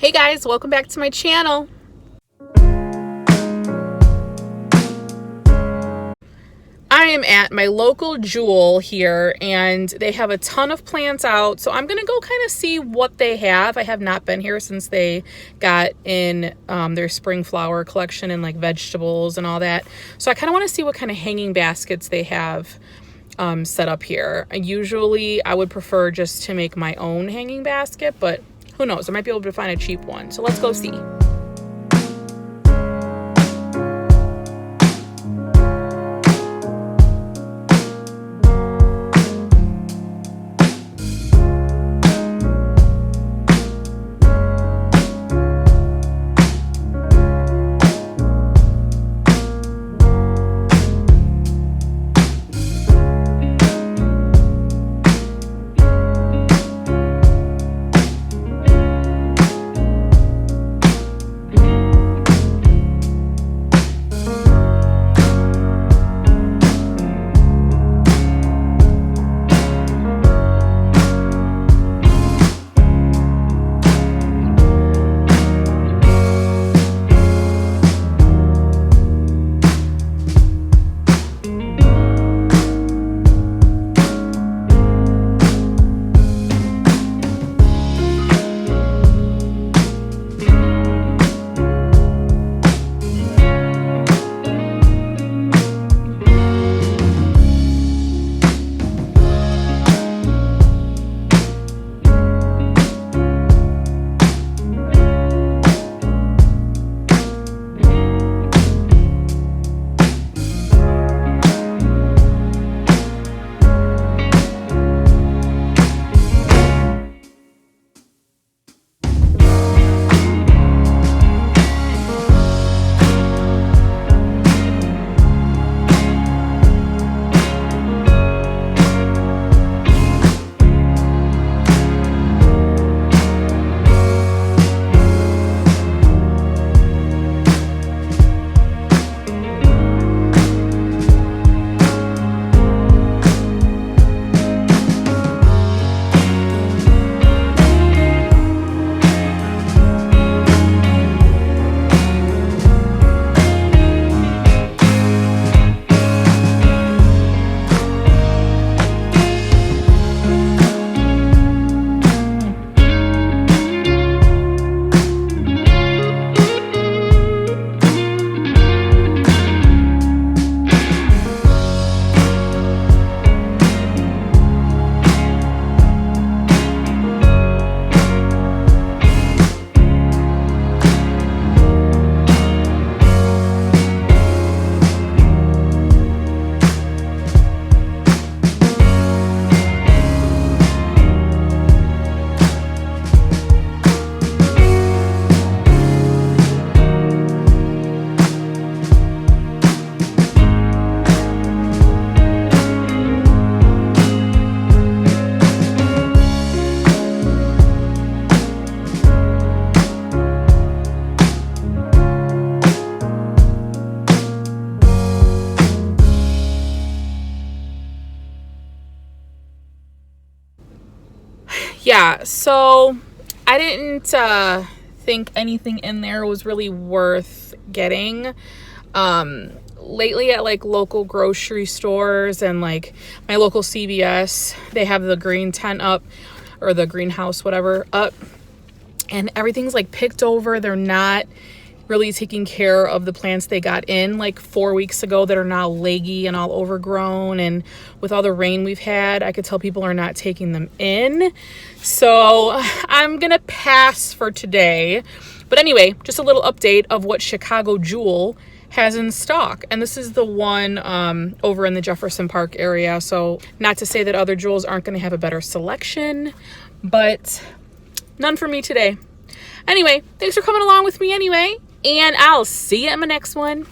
Hey guys, welcome back to my channel. I am at my local Jewel here and they have a ton of plants out, so I'm gonna go kind of see what they have. I have not been here since they got in their spring flower collection and like vegetables and all that, so I kind of want to see what kind of hanging baskets they have set up here. Usually I would prefer just to make my own hanging basket, but who knows, I might be able to find a cheap one, so let's go see. Yeah, so I didn't think anything in there was really worth getting. Lately at like local grocery stores and like my local CVS, they have the green tent up, or the greenhouse, whatever, up, and everything's like picked over. They're not really taking care of the plants they got in like 4 weeks ago that are now leggy and all overgrown, and with all the rain we've had, I could tell people are not taking them in. So I'm gonna pass for today. But anyway, just a little update of what Chicago Jewel has in stock, and this is the one over in the Jefferson Park area. So not to say that other Jewels aren't going to have a better selection, but none for me today. Anyway, thanks for coming along with me anyway, and I'll see you in my next one.